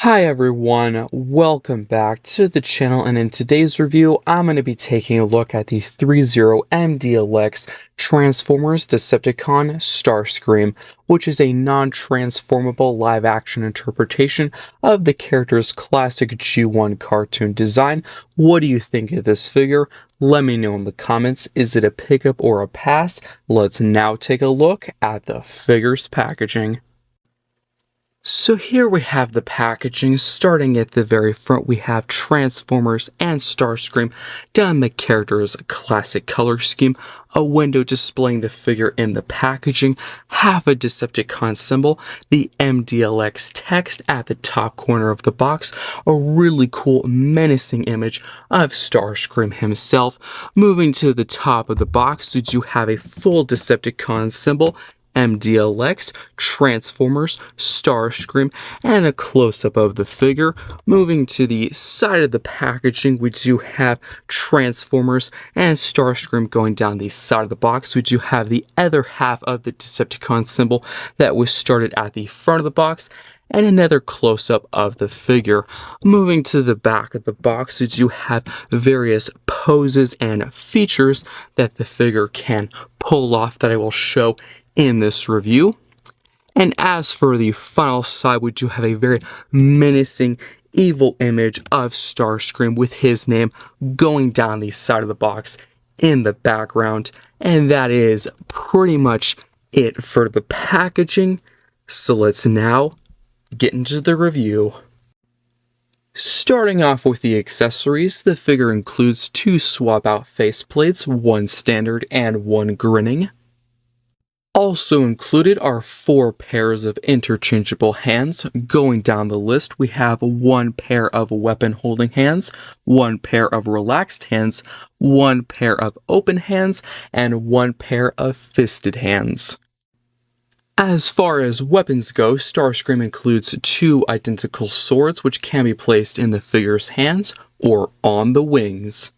Hi everyone, welcome back to the channel, and in today's review I'm going to be taking a look at the Threezero MDLX Transformers Decepticon Starscream, which is a non-transformable live-action interpretation of the character's classic G1 cartoon design. What do you think of this figure? Let me know in the comments. Is it a pickup or a pass? Let's now take a look at the figure's packaging. So here we have the packaging. Starting at the very front, we have Transformers and Starscream down the character's classic color scheme, a window displaying the figure in the packaging, half a Decepticon symbol, the MDLX text at the top corner of the box, a really cool menacing image of Starscream himself. Moving to the top of the box, we do have a full Decepticon symbol, MDLX, Transformers, Starscream, and a close-up of the figure. Moving to the side of the packaging, we do have Transformers and Starscream going down the side of the box. We do have the other half of the Decepticon symbol that was started at the front of the box, and another close-up of the figure. Moving to the back of the box, we do have various poses and features that the figure can pull off that I will show in this review. And as for the final side, we do have a very menacing, evil image of Starscream with his name going down the side of the box in the background. And that is pretty much it for the packaging. So let's now get into the review. Starting off with the accessories, the figure includes two swap-out faceplates, one standard and one grinning. Also included are 4 pairs of interchangeable hands. Going down the list, we have 1 pair of weapon-holding hands, 1 pair of relaxed hands, 1 pair of open hands, and 1 pair of fisted hands. As far as weapons go, Starscream includes 2 identical swords which can be placed in the figure's hands or on the wings.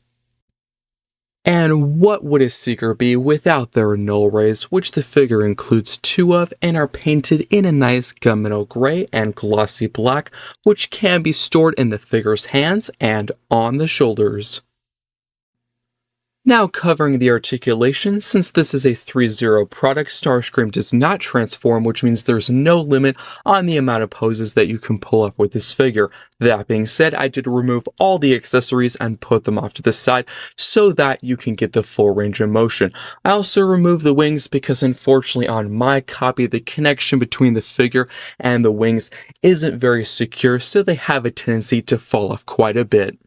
And what would a Seeker be without their null rays, which the figure includes 2 of and are painted in a nice gunmetal gray and glossy black, which can be stored in the figure's hands and on the shoulders. Now covering the articulation, since this is a Threezero product, Starscream does not transform, which means there's no limit on the amount of poses that you can pull off with this figure. That being said, I did remove all the accessories and put them off to the side so that you can get the full range of motion. I also removed the wings because unfortunately on my copy, the connection between the figure and the wings isn't very secure, so they have a tendency to fall off quite a bit.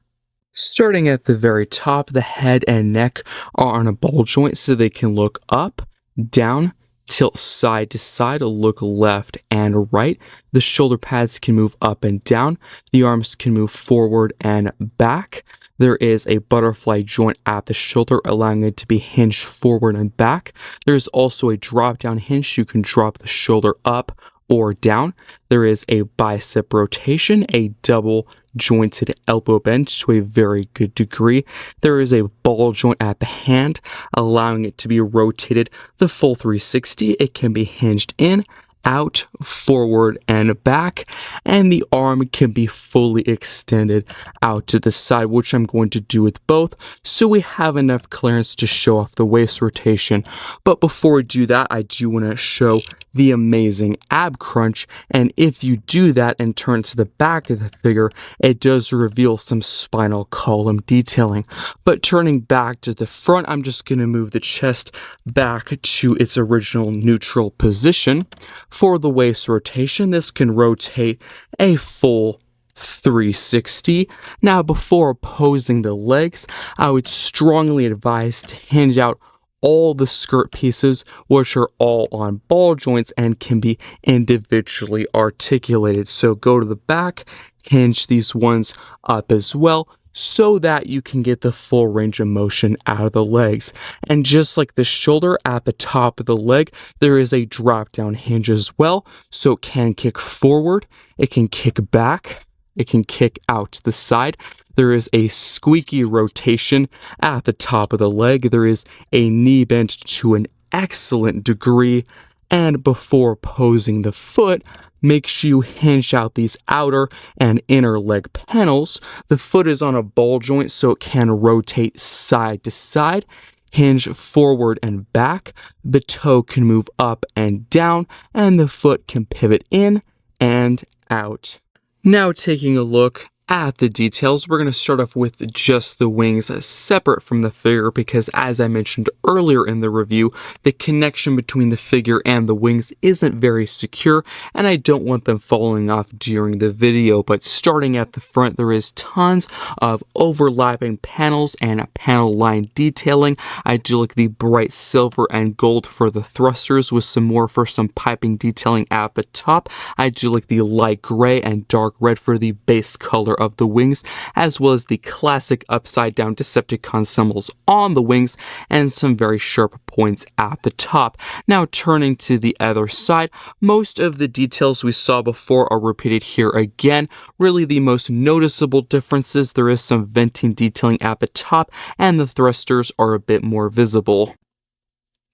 Starting at the very top, the head and neck are on a ball joint so they can look up, down, tilt side to side, look left and right. The shoulder pads can move up and down. The arms can move forward and back. There is a butterfly joint at the shoulder, allowing it to be hinged forward and back. There's also a drop-down hinge. You can drop the shoulder up or down. There is a bicep rotation, a double jointed elbow bend to a very good degree. There is a ball joint at the hand, allowing it to be rotated the full 360. It can be hinged in, out, forward, and back, and the arm can be fully extended out to the side, which I'm going to do with both, so we have enough clearance to show off the waist rotation. But before we do that, I do want to show the amazing ab crunch, and if you do that and turn to the back of the figure, it does reveal some spinal column detailing. But turning back to the front, I'm just going to move the chest back to its original neutral position. For the waist rotation, this can rotate a full 360. Now, before posing the legs, I would strongly advise to hinge out all the skirt pieces, which are all on ball joints and can be individually articulated. So go to the back, hinge these ones up as well, so that you can get the full range of motion out of the legs. And just like the shoulder at the top of the leg, there is a drop down hinge as well, so it can kick forward, it can kick back, it can kick out to the side. There is a squeaky rotation at the top of the leg. There is a knee bend to an excellent degree, And before posing the foot, make sure you hinge out these outer and inner leg panels. The foot is on a ball joint so it can rotate side to side, hinge forward and back. The toe can move up and down, and the foot can pivot in and out. Now taking a look at the details, we're going to start off with just the wings separate from the figure because, as I mentioned earlier in the review, the connection between the figure and the wings isn't very secure, and I don't want them falling off during the video. But starting at the front, there is tons of overlapping panels and panel line detailing. I do like the bright silver and gold for the thrusters with some more for some piping detailing at the top. I do like the light gray and dark red for the base color of the wings, as well as the classic upside down Decepticon symbols on the wings and some very sharp points at the top. Now turning to the other side, most of the details we saw before are repeated here again. Really the most noticeable differences, there is some venting detailing at the top and the thrusters are a bit more visible.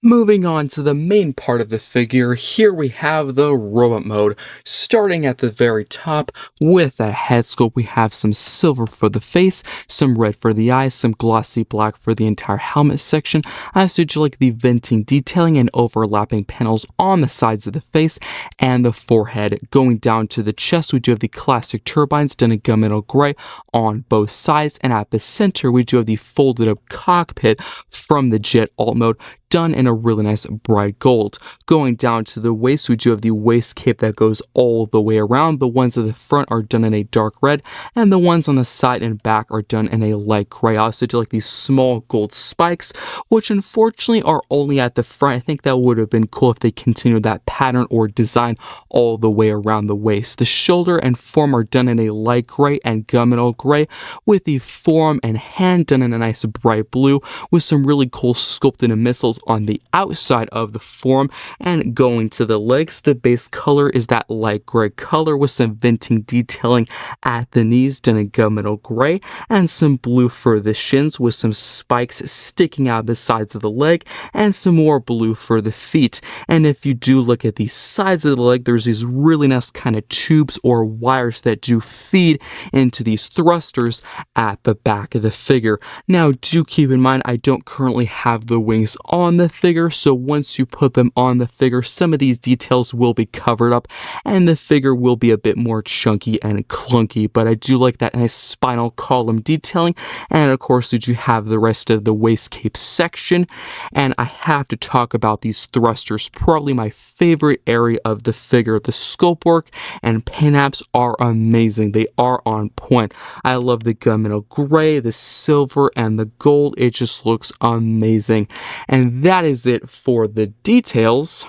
Moving on to the main part of the figure, here we have the robot mode. Starting at the very top with a head sculpt, we have some silver for the face, some red for the eyes, some glossy black for the entire helmet section. I also do like the venting detailing and overlapping panels on the sides of the face and the forehead. Going down to the chest, we do have the classic turbines done in gunmetal gray on both sides, and at the center we do have the folded up cockpit from the jet alt mode done in a really nice bright gold. Going down to the waist, we do have the waist cape that goes all the way around. The ones at the front are done in a dark red, and the ones on the side and back are done in a light gray. I also do like these small gold spikes, which unfortunately are only at the front. I think that would have been cool if they continued that pattern or design all the way around the waist. The shoulder and forearm are done in a light gray and gunmetal gray, with the forearm and hand done in a nice bright blue, with some really cool sculpted missiles on the outside of the forearm. And going to the legs, the base color is that light gray color with some venting detailing at the knees done in gunmetal gray, and some blue for the shins with some spikes sticking out the sides of the leg, and some more blue for the feet. And if you do look at the sides of the leg, there's these really nice kind of tubes or wires that do feed into these thrusters at the back of the figure. Now do keep in mind, I don't currently have the wings on the figure, so once you put them on the figure, some of these details will be covered up and the figure will be a bit more chunky and clunky. But I do like that nice spinal column detailing, and of course we do have the rest of the waist cape section. And I have to talk about these thrusters, probably my favorite area of the figure. The sculpt work and paint apps are amazing. They are on point. I love the gunmetal gray, the silver, and the gold. It just looks amazing. And that is it for the details.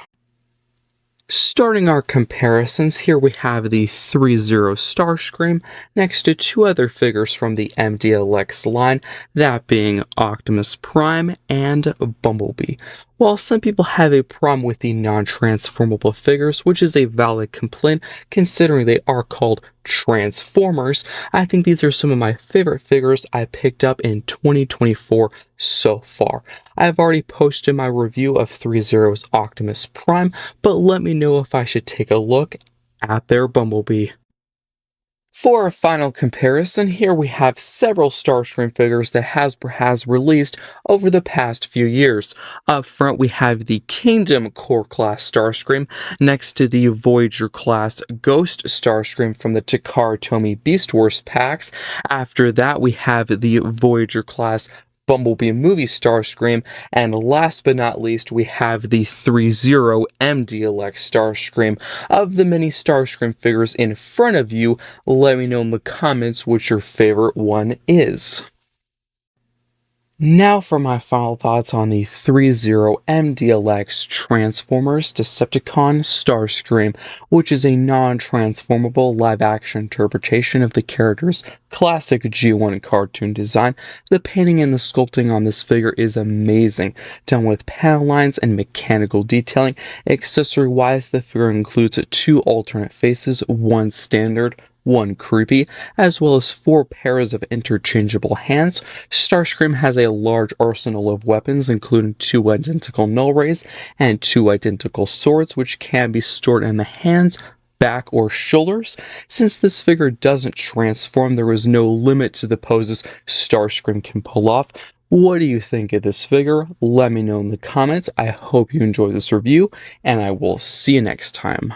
Starting our comparisons, here we have the Threezero Starscream next to two other figures from the MDLX line, that being Optimus Prime and Bumblebee. While some people have a problem with the non-transformable figures, which is a valid complaint considering they are called Transformers, I think these are some of my favorite figures I picked up in 2024 so far. I've already posted my review of Threezero's Optimus Prime, but let me know if I should take a look at their Bumblebee. For our final comparison, here we have several Starscream figures that Hasbro has released over the past few years. Up front, we have the Kingdom Core class Starscream, next to the Voyager class Ghost Starscream from the Takara Tomy Beast Wars packs. After that, we have the Voyager class Bumblebee movie Starscream, and last but not least, we have the Threezero MDLX Starscream. Of the many Starscream figures in front of you, let me know in the comments which your favorite one is. Now for my final thoughts on the Threezero MDLX Transformers Decepticon Starscream, which is a non-transformable live-action interpretation of the character's classic G1 cartoon design. The painting and the sculpting on this figure is amazing, done with panel lines and mechanical detailing. Accessory-wise, the figure includes two alternate faces, one standard, one creepy, as well as 4 pairs of interchangeable hands. Starscream has a large arsenal of weapons, including 2 identical null rays and 2 identical swords, which can be stored in the hands, back, or shoulders. Since this figure doesn't transform, there is no limit to the poses Starscream can pull off. What do you think of this figure? Let me know in the comments. I hope you enjoyed this review, and I will see you next time.